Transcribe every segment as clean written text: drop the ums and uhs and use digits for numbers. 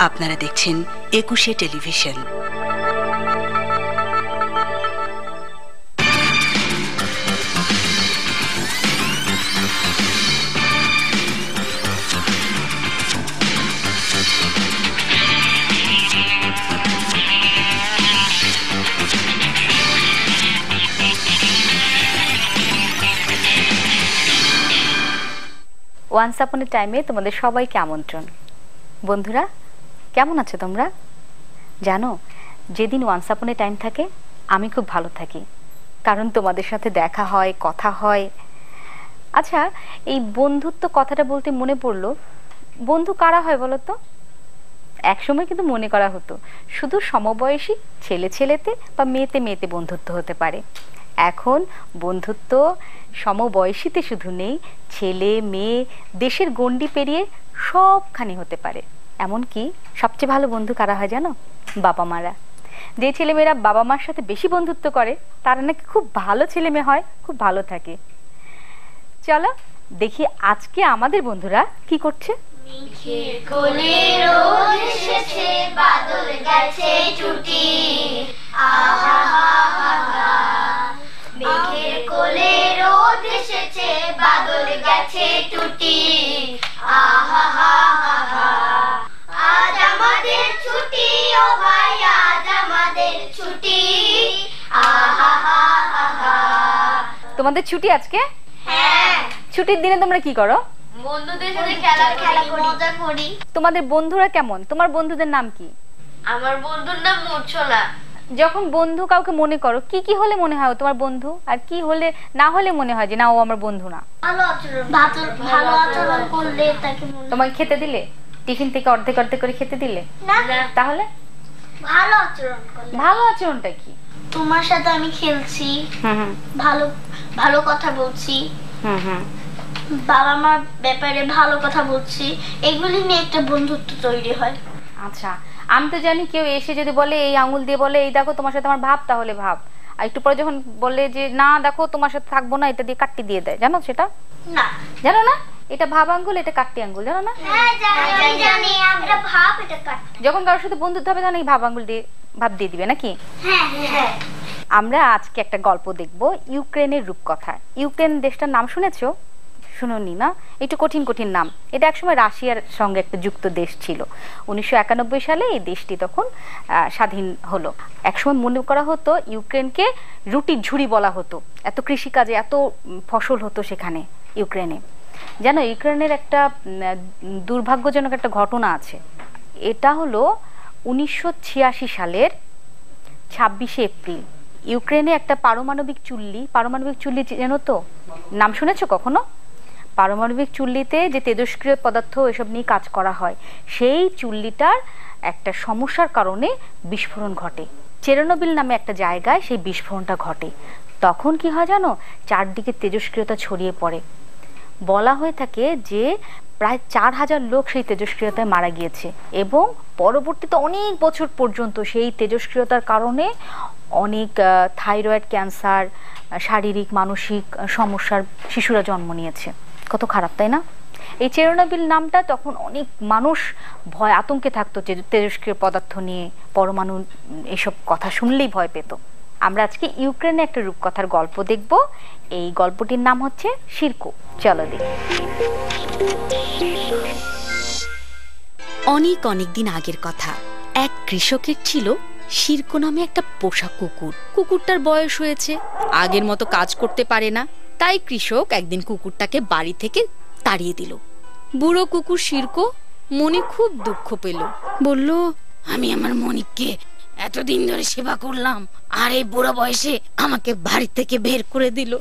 আপনারা দেখছেন ২১শে টেলিভিশন। ওয়ান্স আপন এ টাইমে তোমাদের সবাইকে আমন্ত্রণ। বন্ধুরা, কেমন আছো তোমরা? জানো, যেদিন ওয়ান্স আপন এ টাইম থাকে আমি খুব ভালো থাকি, কারণ তোমাদের সাথে দেখা হয়, কথা হয়। আচ্ছা, এই বন্ধুত্ব কথাটা বলতে মনে পড়লো, বন্ধু কারা হয় বলো তো? একসময় কিন্তু মনে করা হতো শুধু সমবয়সী ছেলে ছেলেতে বা মেয়েতে মেয়েতে বন্ধুত্ব হতে পারে। এখন বন্ধুত্ব সমবয়সীতে শুধু নেই, ছেলে মেয়ে দেশের গণ্ডি পেরিয়ে সবখানে হতে পারে। এমনকি সবচেয়ে ভালো বন্ধু কারা হয় জানো? বাবা মারা। যে ছেলেমেয়েরা বাবা মার সাথে বেশি বন্ধুত্ব করে তারা নাকি খুব ভালো ছেলে মেয়ে হয়, খুব ভালো থাকে। চলো দেখি আজকে আমাদের বন্ধুরা কি করছে। মেঘের কোলে রোদ এসেছে, বাদল গেছে টুটি, আহা হা হা হা। মেঘের কোলে রোদ এসেছে, বাদল গেছে টুটি, আহা হা হা হা। আজ আমাদের ছুটি ও ভাই, আজ আমাদের ছুটি, আহা হা হা হা। তোমাদের ছুটি আজকে? হ্যাঁ। ছুটির দিনে তোমরা কি করো? বন্ধুদের সাথে খেলা করি, মজা করি। তোমাদের বন্ধুরা কেমন? তোমার বন্ধুদের নাম কি? আমার বন্ধুর নাম মূর্ছনা। যখন বন্ধু কাউকে মনে করো, কি কি হলে মনে হয় তোমার বন্ধু, আর কি হলে না হলে মনে হয় যে না ও আমার বন্ধু না? ভালো আচরণ করলে তাকে মনে। তোমাকে খেতে দিলে, টিফিন থেকে অর্ধেক অর্ধেক করে খেতে দিলে? না। তাহলে ভালো আচরণ করলে। ভালো আচরণটা কি? তোমার সাথে আমি খেলছি, ভালো ভালো কথা বলছি, বাবা মার ব্যাপারে ভালো কথা বলছি, এগুলি নিয়ে একটা বন্ধুত্ব তৈরি হয়। আচ্ছা, আমি তো জানি কেউ এসে যদি বলে এই আঙুল দিয়ে বলে এই দেখো তোমার সাথে আমার ভাব, তাহলে ভাব। আর একটু পরে যখন বলে যে না দেখো তোমার সাথে থাকবো না, এটা দিয়ে কাটটি দিয়ে দেয়, জানো সেটা? না। জানো না? এটা ভাব আঙ্গুল, এটা কাটটি আঙ্গুল, জানো না? হ্যাঁ জানি, আমরা ভাব, এটা কাটটি। যখন কারোর সাথে বন্ধুত্ব হবে তখন এই ভাব আঙ্গুল দিয়ে ভাব দিয়ে দিবে নাকি? হ্যাঁ হ্যাঁ। আমরা আজকে একটা গল্প দেখব, ইউক্রেনের রূপকথা। ইউক্রেন দেশটার নাম শুনেছো? শুনোনি না? একটু কঠিন কঠিন নাম। এটা একসময় রাশিয়ার সঙ্গে একটা যুক্ত দেশ ছিল। 1991 সালে এই দেশটি তখন স্বাধীন হলো। একসময় মনে করা হতো ইউক্রেনকে রুটির ঝুড়ি বলা হতো, এত কৃষিকাজে এত ফসল হতো সেখানে ইউক্রেনে। জানো, ইউক্রেনের একটা দুর্ভাগ্যজনক একটা ঘটনা আছে। এটা হলো 1986 সালের 26শে এপ্রিল। ইউক্রেনে একটা পারমাণবিক চুল্লি জানো তো? নাম শুনেছো কখনো? পারমাণবিক চুল্লিতে যে তেজস্ক্রিয় পদার্থ এসব নিয়ে কাজ করা হয়, সেই চুল্লিটার একটা সমস্যার কারণে বিস্ফোরণ ঘটে। চেরনোবিল নামে একটা জায়গায় সেই বিস্ফোরণটা ঘটে। তখন কি হয় জানো? চারদিকে তেজস্ক্রিয়তা ছড়িয়ে পড়ে। বলা হয়ে থাকে যে প্রায় 4000 লোক সেই তেজস্ক্রিয়তায় মারা গিয়েছে, এবং পরবর্তীতে অনেক বছর পর্যন্ত সেই তেজস্ক্রিয়তার কারণে অনেক থাইরয়েড ক্যান্সার, শারীরিক মানসিক সমস্যার শিশুরা জন্ম নিয়েছে। কত খারাপ, তাই না? এই চেরনোবিল নামটা তখন অনেক মানুষ ভয় আতঙ্কে থাকতো, যে তেজস্ক্রিয় পদার্থ নিয়ে, পরমাণু এসব কথা শুনলেই ভয় পেত। আমরা আজকে ইউক্রেনে একটা রূপকথার গল্প দেখব। এই গল্পটির নাম হচ্ছে শিরকো। চলো দেখি। অনেক অনেক দিন আগের কথা। এক কৃষকের ছিল শিরকো নামে একটা পোষা কুকুর। কুকুরটার বয়স হয়েছে, আগের মতো কাজ করতে পারে না। তাই কৃষক একদিন কুকুরটাকে বাড়ি থেকে তাড়িয়ে দিল। বুড়ো কুকুর শিরকো মনে খুব দুঃখ পেল। বলল, আমি আমার মনিককে এতদিন ধরে সেবা করলাম, আর এই বুড়ো বয়সে আমাকে বাড়ি থেকে বের করে দিল।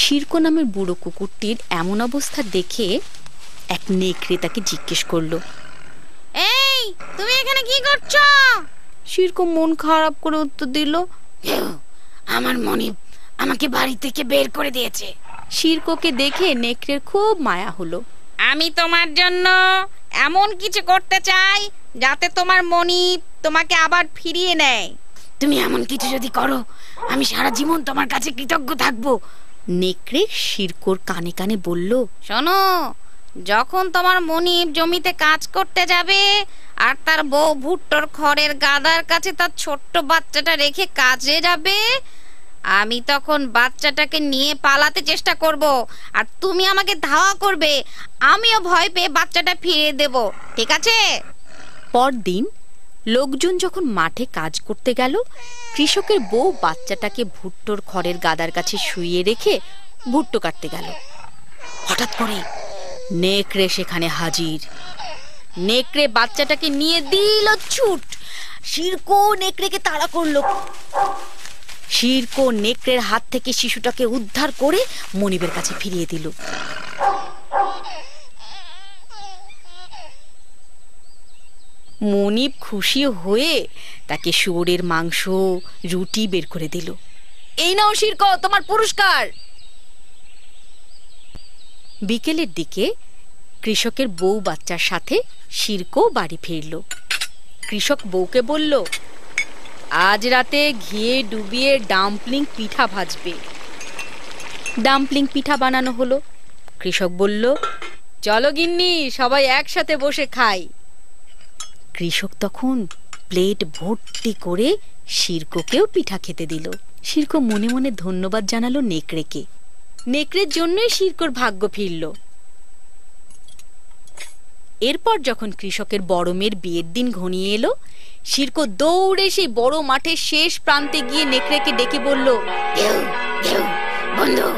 শিরকো নামের বুড়ো কুকুরটির এমন অবস্থা দেখে এক নেকড়ে তাকে জিজ্ঞেস করলো, এই তুমি এখানে কি করছো? শিরকো মন খারাপ করে উত্তর দিল, আমার মনিব আমাকে বাড়ি থেকে বের করে দিয়েছে। শিরকোকে দেখে নেকড়ের খুব মায়া হলো। আমি তোমার জন্য এমন কিছু করতে চাই যাতে তোমার মনিব তোমাকে আবার ফিরিয়ে নেয়। তুমি এমন কিছু যদি করো, আমি সারা জীবন তোমার কাছে কৃতজ্ঞ থাকবো। নেকড়ে শিরকোর কানে কানে বলল, শোনো, যখন তোমার মনিব জমিতে কাজ করতে যাবে আর তার বউ ভুট্টোর খড়ের গাদার কাছে তার ছোট্ট বাচ্চাটা রেখে কাজে যাবে, আমি তখন বাচ্চাটাকে নিয়ে পালাতে চেষ্টা করব, আর তুমি আমাকে ধাওয়া করবে, আমিও ভয় পেয়ে বাচ্চাটা ফিরিয়ে দেব, ঠিক আছে? পরদিন লোকজন যখন মাঠে কাজ করতে গেল, কৃষকের বউ বাচ্চাটাকে ভুট্টোর খড়ের গাদার কাছে শুইয়ে রেখে ভুট্টো কাটতে গেল। হঠাৎ করে নেকড়ে সেখানে হাজির। নেকড়ে বাচ্চাটাকে নিয়ে দিল ছুট। শিরকো নেকড়েকে তাড়া করলো। শিরকো নেকড়ের হাত থেকে শিশুটাকে উদ্ধার করে মনিবের কাছে ফিরিয়ে দিল। মনিব খুশি হয়ে তাকে শুয়োরের মাংস, রুটি বের করে দিল। এই নাও শিরকো, তোমার পুরস্কার। বিকেলের দিকে কৃষকের বউ বাচ্চার সাথে শিরকো বাড়ি ফিরল। কৃষক বউকে বলল, আজ রাতে ঘিয়ে ডুবিয়ে ডাম্পলিং পিঠা ভাজবে। ডাম্পলিং পিঠা বানানো হলো। কৃষক বলল, চলো গিন্নি, সবাই একসাথে বসে খাই। কৃষক তখন প্লেট ভর্তি করে শিরকোকেও পিঠা খেতে দিল। শিরকো মনে মনে ধন্যবাদ জানালো নেকড়েকে। নেকড়ের জন্যই শিরকোর ভাগ্য ফিরল। এরপর যখন কৃষকের বড় মেয়ের বিয়ের দিন ঘনিয়ে এলো, শিরকো দৌড়ে সেই বড় মাঠের শেষ প্রান্তে গিয়ে নেকড়েকে ডেকে বলল, বন্ধু,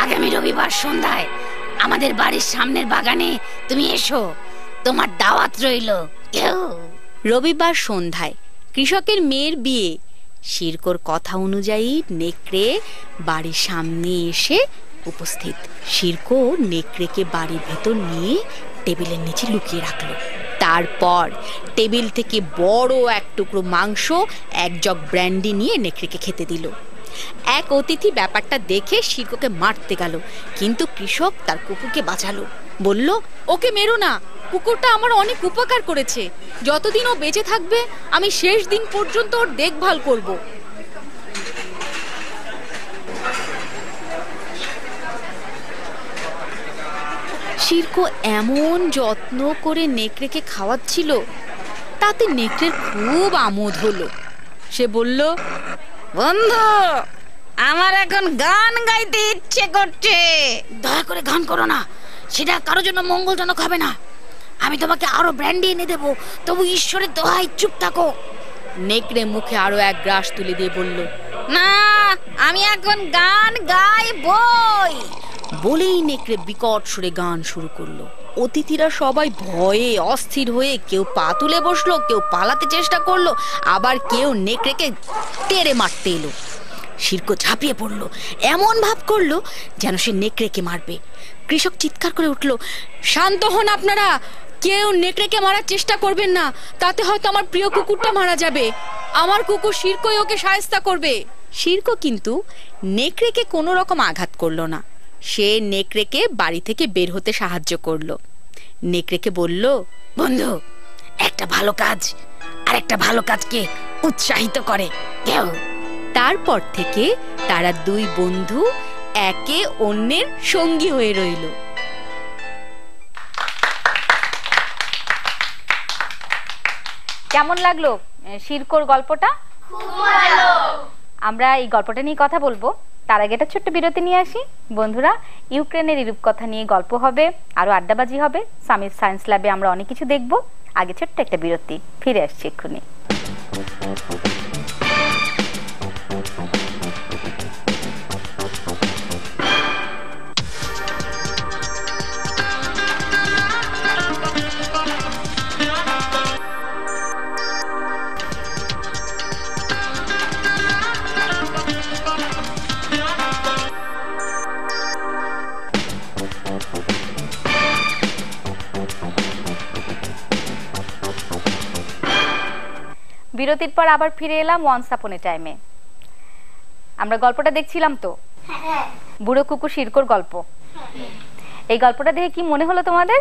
আগামী রবিবার সন্ধ্যায় আমাদের বাড়ির সামনের বাগানে তুমি এসো, তোমার দাওয়াত রইল। রবিবার সন্ধ্যায় কৃষকের মেয়ের বিয়ে। শিরকোর কথা অনুযায়ী নেকড়ে বাড়ির সামনে এসে উপস্থিত। শিরকো নেকড়েকে বাড়ির ভেতর নিয়ে টেবিলের নিচে লুকিয়ে রাখলো। তারপর টেবিল থেকে বড় এক টুকরো মাংস, এক জগ ব্র্যান্ডি নিয়ে নেকড়েকে খেতে দিল। এক অতিথি ব্যাপারটা দেখে শিরকোকে মারতে গেল, কিন্তু কৃষক তার কুকুরকে বাঁচালো। বলল, ওকে মেরো না, কুকুরটা আমার অনেক উপকার করেছে। যতদিন ও বেঁচে থাকবে আমি শেষ দিন পর্যন্ত ওর দেখভাল করব। শিরকো এমন যত্ন করে নেকড়েকে খাওয়াচ্ছিল, তাতে নেকড়ের খুব আমোদ হলো। সে বলল, বন্ধু, আমার এখন গান গাইতে ইচ্ছে করছে। দয়া করে গান করো না, সেটা কারোর জন্য মঙ্গলজনক হবে না। আমি তোমাকে আরো ব্র্যান্ডি এনে দেবো, তবু ঈশ্বরের দোহাই চুপ থাকো। নেকড়ে মুখে আরো এক গ্রাস তুলে দিয়ে বলল, না, আমি এখন গান গাইবই। বলেই নেকড়ে বিকট সুরে গান শুরু করলো। অতিথিরা সবাই ভয়ে অস্থির হয়ে কেউ পা তুলে বসলো, কেউ পালাতে চেষ্টা করলো, আবার কেউ নেকড়েকে তেড়ে মারতে এলো। শিরকো ঝাঁপিয়ে পড়লো, এমন ভাব করলো যেন সে নেকড়েকে মারবে। কৃষক চিৎকার করে উঠল, শান্ত হন আপনারা, কেউ নেকড়েকে মারার চেষ্টা করবেন না, তাতে হয়তো আমার প্রিয় কুকুরটা মারা যাবে। আমার কুকুর শিরকোই ওকে শায়েস্তা করবে। শিরকো কিন্তু নেকড়েকে কোনো রকম আঘাত করলো না। সে নেকড়েকে বাড়ি থেকে বের হতে সাহায্য করলো। নেকড়েকে বলল, বন্ধু, একটা ভালো কাজ আর একটা ভালো কাজকে উৎসাহিত করে কেউ। তারপর থেকে তারা দুই বন্ধু একে অন্যের সঙ্গী হয়ে রইল। কেমন লাগলো শিরকোর গল্পটা? আমরা এই গল্পটা নিয়ে কথা বলবো, তার আগে একটা ছোট্ট বিরতি নিয়ে আসি। বন্ধুরা, ইউক্রেনের এই রূপকথা নিয়ে গল্প হবে, আরো আড্ডাবাজি হবে, সামির সায়েন্স ল্যাবে আমরা অনেক কিছু দেখবো। আগে ছোট্ট একটা বিরতি, ফিরে আসছি এক্ষুনি। বিরতির পর আবার ফিরে এলাম ওয়ান্স আপন এ টাইমে। আমরা গল্পটা দেখছিলাম তো, বুড়ো কুকুর শিরকোর গল্প। এই গল্পটা দেখে কি মনে হলো তোমাদের?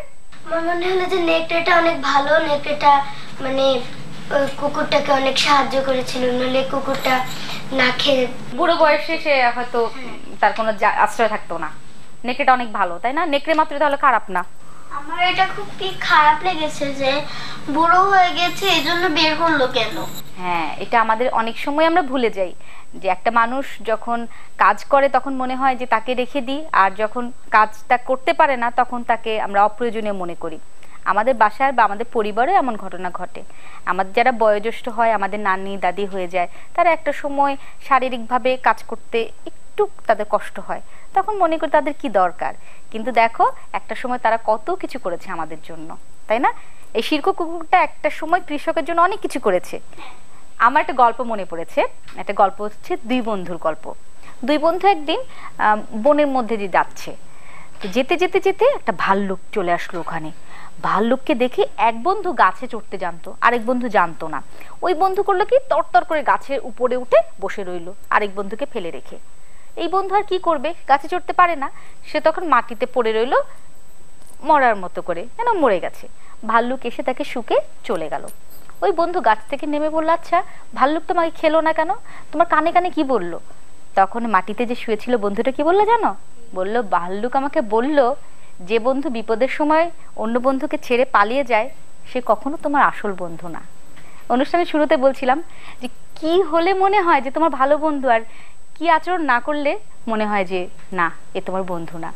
মনে হলো যে নেকড়েটা অনেক ভালো, নেকড়েটা মানে কুকুরটাকে অনেক সাহায্য করেছিল, নইলে কুকুরটা না খেয়ে বুড়ো বয়সে সে হয়তো তার কোনো আশ্রয় থাকতো না। নেকড়েটা অনেক ভালো, তাই না? নেকড়ে মাত্র তাহলে খারাপ না। আমার এটা খুব কি খারাপ লেগেছে যে বুড়ো হয়ে গেছে এজন্য বের করলো কেন। হ্যাঁ, এটা আমাদের অনেক সময় আমরা ভুলে যাই যে একটা মানুষ যখন কাজ করে তখন মনে হয় যে তাকে রেখে দিই, আর যখন কাজটা করতে পারে না তখন তাকে আমরা অপ্রয়োজনীয় মনে করি। আমাদের বাসায় বা আমাদের পরিবারে এমন ঘটনা ঘটে। আমাদের যারা বয়োজ্যেষ্ঠ হয়, আমাদের নানি দাদি হয়ে যায়, তারা একটা সময় শারীরিকভাবে কাজ করতে একটু তাদের কষ্ট হয়, তখন মনে করি তাদের কি দরকার। কিন্তু দেখো একটা সময় তারা কত কিছু করেছে আমাদের জন্য, তাই না? এই শিরকো কুকুরটা একটা সময় কৃষকের জন্য অনেক কিছু করেছে। আমার একটা গল্প মনে পড়েছে, একটা গল্প হচ্ছে দুই বন্ধুর গল্প। দুই বন্ধু একদিন বনের মধ্যে দিয়ে যাচ্ছে, তো যেতে যেতে যেতে একটা ভাল্লুক চলে আসলো ওখানে। ভাল্লুককে দেখে এক বন্ধু গাছে চড়তে জানতো, আরেক বন্ধু জানতো না। ওই বন্ধু করলো কি, তরতর করে গাছের উপরে উঠে বসে রইলো আরেক বন্ধুকে ফেলে রেখে। এই বন্ধু আর কি করবে, গাছে চড়তে পারে না, সে তখন মাটিতে পড়ে রইলো মরার মতো করে, যেন মরে গেছে। ভাল্লুক এসে তাকে শুকে চলে গেল। ওই বন্ধু গাছ থেকে নেমে বলল, আচ্ছা ভাল্লুক তোমাকে খেলো না কেন, তোমার কানে কানে কি বললো? তখন মাটিতে যে শুয়েছিল বন্ধুটা কি বললো জানো? বলল, ভাল্লুক আমাকে বলল যে বন্ধু বিপদের সময় অন্য বন্ধুকে ছেড়ে পালিয়ে যায় সে কখনো তোমার আসল বন্ধু না। অনুষ্ঠানের শুরুতে বলছিলাম যে কি হলে মনে হয় যে তোমার ভালো বন্ধু, আর কি আচরণ না করলে মনে হয় যে না এ তোমার বন্ধু না।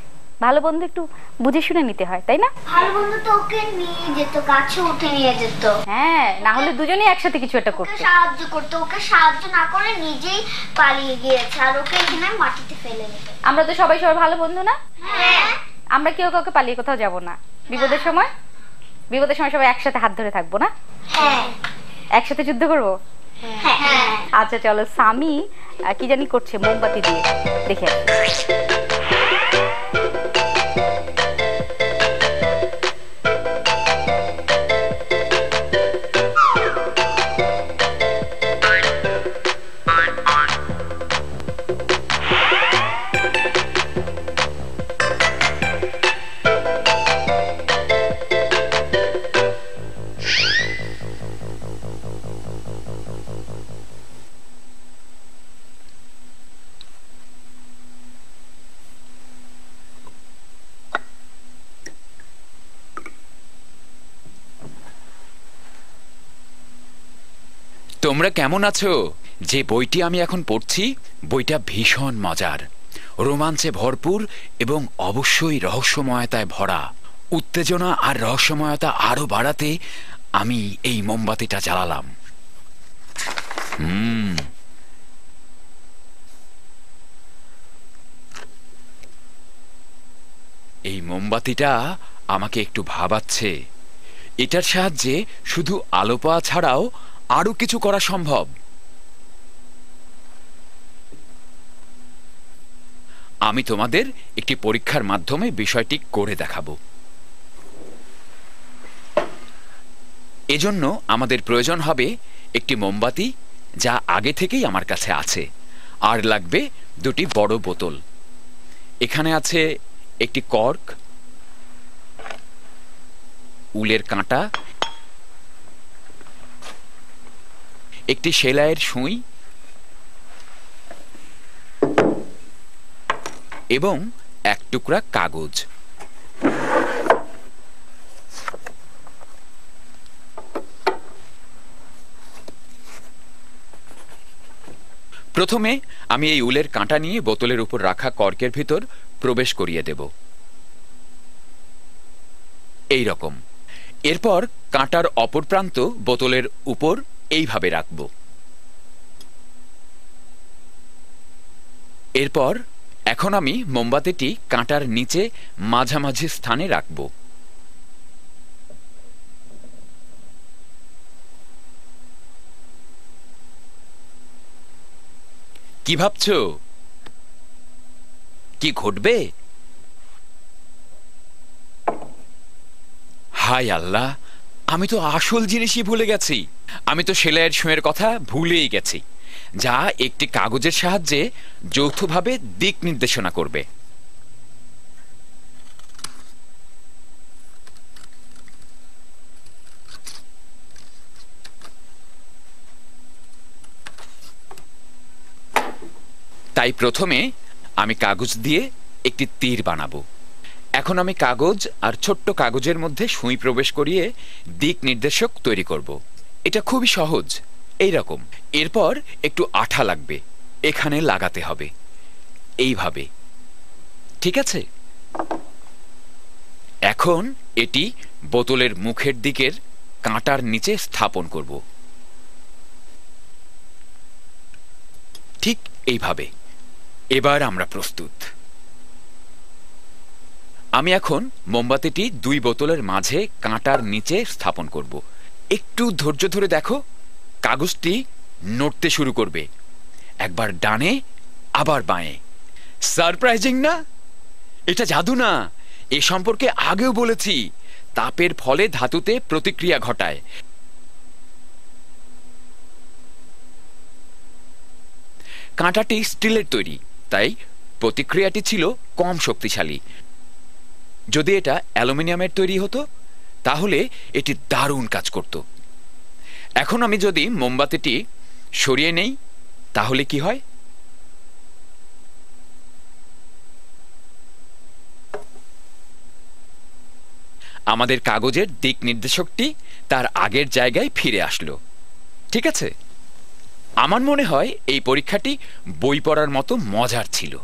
ভালো বন্ধু একটু বুঝে শুনে নিতে হয়, তাই না? ভালো বন্ধু তো ওকে নিয়ে যেত, গাছে উঠে নিয়ে যেত। হ্যাঁ, না হলে দুজনেই একসাথে কিছু একটা করতো, সাহায্য করতো। ওকে সাহায্য না করে নিজেই পালিয়ে গিয়েছে, আর ওকে এখানে মাটিতে ফেলে দিত। আমরা তো সবাই সবার ভালো বন্ধু না? হ্যাঁ। আমরা কেউ কাউকে পালিয়ে কোথাও যাব না। বিপদের সময় সবাই একসাথে হাত ধরে থাকবো না? হ্যাঁ। একসাথে যুদ্ধ করবো। হ্যাঁ। আচ্ছা চলো, সামি কি জানি করছে মোমবাতি দিয়ে, দেখে আসি। তোমরা কেমন আছো? যে বইটি আমি এখন পড়ছি বইটা ভীষণ মজার, রোমাঞ্চে ভরপুর এবং অবশ্যই রহস্যময়তায় ভরা। উত্তেজনা আর রহস্যময়তা আরো বাড়াতে আমি এই মোমবাতিটা জ্বালালাম। এই মোমবাতিটা আমাকে একটু ভাবাচ্ছে। এটার সাহায্যে শুধু আলো পাওয়া ছাড়াও আরো কিছু করা সম্ভব। আমি তোমাদের একটি পরীক্ষার মাধ্যমে বিষয়টি করে দেখাবো। এজন্য আমাদের প্রয়োজন হবে একটি মোমবাতি, যা আগে থেকেই আমার কাছে আছে, আর লাগবে দুটি বড় বোতল। এখানে আছে একটি কর্ক, উলের কাঁটা, একটি সেলাইয়ের সুই এবং এক টুকরা কাগজ। প্রথমে আমি এই উলের কাঁটা নিয়ে বোতলের উপর রাখা কর্কের ভিতর প্রবেশ করিয়ে দেব, এই রকম। এরপর কাঁটার অপর প্রান্ত বোতলের উপর এইভাবে রাখব। এরপর এখন আমি মোমবাতিটি কাঁটার নিচে মাঝামাঝি স্থানে রাখব। কি ভাবছো? কি ঘটবে? হায় আল্লাহ, আমি তো আসল জিনিসই ভুলে গেছি। আমি তো সেলাইয়ের সুঁয়ের কথা ভুলেই গেছি, যা একটি কাগজের সাহায্যে যৌথভাবে দিক নির্দেশনা করবে। তাই প্রথমে আমি কাগজ দিয়ে একটি তীর বানাবো। এখন আমি কাগজ আর ছোট্ট কাগজের মধ্যে সুই প্রবেশ করিয়ে দিক নির্দেশক তৈরি করব। এটা খুবই সহজ, এই রকম। এরপর একটু আঠা লাগবে, এখানে লাগাতে হবে এইভাবে, ঠিক আছে? এখন এটি বোতলের মুখের দিকের কাঁটার নিচে স্থাপন করব, ঠিক এইভাবে। এবার আমরা প্রস্তুত। আমি এখন মোমবাতিটি 2 বোতলের মাঝে কাঁটার নিচে স্থাপন করব। একটু ধৈর্য ধরে দেখো, কাগজটি নড়তে শুরু করবে, একবার ডানে আবার বাঁয়ে। সারপ্রাইজিং না? এটা জাদু না? এ সম্পর্কে আগেও বলেছি। তাপের ফলে ধাতুতে প্রতিক্রিয়া ঘটায়। কাঁটাটি স্টিলের তৈরি, তাই প্রতিক্রিয়াটি ছিল কম শক্তিশালী। যদি এটা অ্যালুমিনিয়ামের তৈরি হতো তাহলে এটি দারুণ কাজ করত। এখন আমি যদি মোমবাতিটি সরিয়ে নেই তাহলে কি হয়? আমাদের কাগজের দিক নির্দেশকটি তার আগের জায়গায় ফিরে আসলো, ঠিক আছে? আমার মনে হয় এই পরীক্ষাটি বই পড়ার মতো মজার ছিল।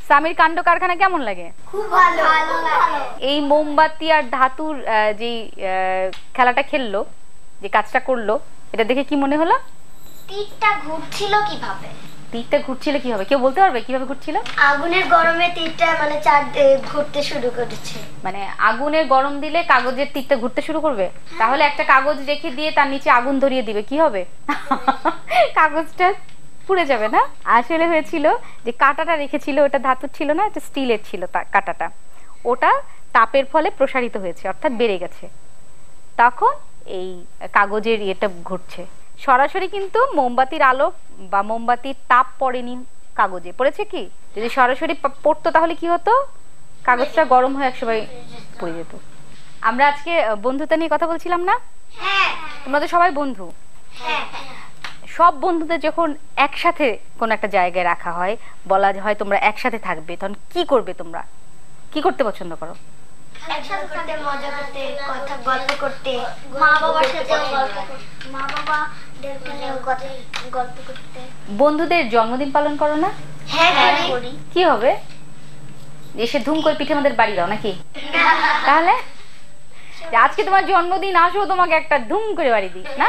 সামির কাণ্ড কারখানা কেমন লাগে? খুব ভালো। এই মোমবাতি আর ধাতুর যে খেলাটা খেললো, যে কাজটা করলো, এটা দেখে কি মনে হলো? তীরটা ঘুরছিল কিভাবে? তীরটা ঘুরছিল কিভাবে? কেউ বলতে পারবে কিভাবে ঘুরছিল? আগুনের গরমে তীরটা মানে ঘুরতে শুরু করেছে। মানে আগুনের গরম দিলে কাগজের তীরটা ঘুরতে শুরু করবে? তাহলে একটা কাগজ রেখে দিয়ে তার নিচে আগুন ধরিয়ে দিবে, কি হবে? কাগজটা পুড়ে যাবে না? আসলে হয়েছিল যে কাঁটাটা রেখেছিল, ওটা ধাতুর ছিল না, এটা স্টিলের ছিল। কাঁটাটা ওটা তাপের ফলে প্রসারিত হয়েছে, অর্থাৎ বেড়ে গেছে। তখন এই কাগজের ইয়েটা ঘুরছে। সরাসরি কিন্তু মোমবাতির আলো বা মোমবাতির তাপ পড়েনি কাগজে, পড়েছে কি? যদি সরাসরি পড়তো তাহলে কি হতো? কাগজটা গরম হয়ে একসময় পড়ে যেত। আমরা আজকে বন্ধুতা নিয়ে কথা বলছিলাম না? হ্যাঁ। তোমরা তো সবাই বন্ধু। হ্যাঁ। সব বন্ধুদের যখন একসাথে কোন একটা জায়গায় রাখা হয়, বলা হয় তোমরা একসাথে থাকবে, তখন কি করবে? তোমরা কি করতে পছন্দ করো? একসাথে থাকতে, মজা করতে, কথা গল্প করতে, মা বাবার সাথে মা বাবাদেরকে নিয়ে গল্প করতে। বন্ধুদের জন্মদিন পালন করো না? হ্যাঁ করি। কি হবে? এসে ধুম করে পিঠে আমাদের বাড়ি দাও নাকি? তাহলে আজকে তোমার জন্মদিন, আসো তোমাকে একটা ধুম করে বাড়ি দিই না?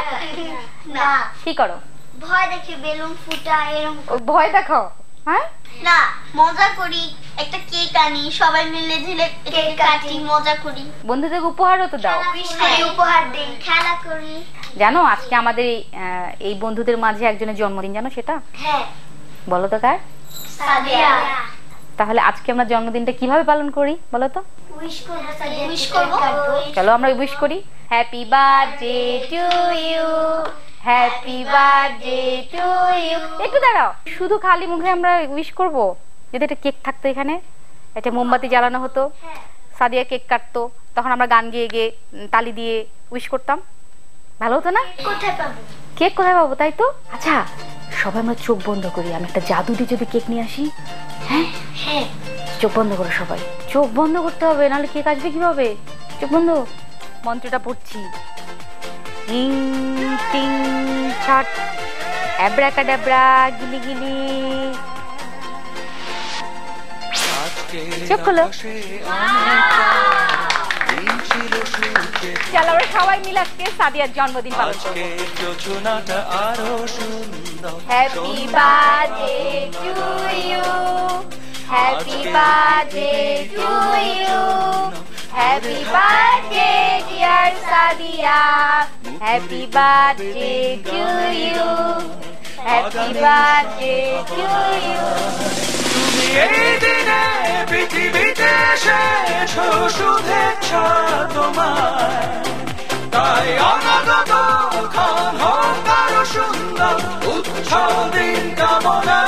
না। কি করো? ভয় দেখে বেলুন ফুটাই, এরকম ভয় দেখাও? হ্যাঁ না, মজা করি, একটা কেক আনি, সবাই মিলে ঝিলে কেক কাটি, মজা করি। বন্ধুদের উপহারও তো দাও। উপহার দিই, খেলা করি। জানো আজকে আমাদের এই বন্ধুদের মাঝে একজনের জন্মদিন, জানো সেটা? হ্যাঁ। বলো তো কার? সাদিয়া। তাহলে আজকে আমরা জন্মদিনটা কিভাবে পালন করি বলো তো? উইশ করব। চলো আমরা উইশ করি। Happy birthday to you, happy birthday to you. একটু দাঁড়াও, শুধু খালি মুখে আমরা উইশ করব? যদি একটা কেক থাকতো, এখানে একটা মোমবাতি জ্বালানো হতো, সাদিয়া কেক কাটতো, তখন আমরা গান গেয়ে গিয়ে তালি দিয়ে উইশ করতাম, ভালো হতো না? কোথায় পাবো কেক? কোথায় পাবো? তাই তো। আচ্ছা সবাই আমরা চোখ বন্ধ করি, আমি একটা জাদু দিয়ে যদি কেক নিয়ে আসি। হ্যাঁ হ্যাঁ, চোখ বন্ধ করো সবাই, চোখ বন্ধ করতে হবে, নাহলে কেক আসবে কিভাবে? চোখ বন্ধ। মন্ত্রটা পড়ছি। টিং টিং ছাট, অ্যাব্রাকাডাব্রা, গিলি গিলি। চোখ খোলো। চলো আমরা সবাই মিলে আজকে সাদিয়ার জন্মদিন পালন করব। Happy birthday to you, happy birthday to you, happy birthday dear Sadia, happy birthday to you, happy birthday to you. তুমি এই দিনে পৃথিবীতে এসেছো, শুভেচ্ছা তোমায়, তাই অনাগত ক্ষণ হোক আরো সুন্দর, উৎসব দিন কামনা।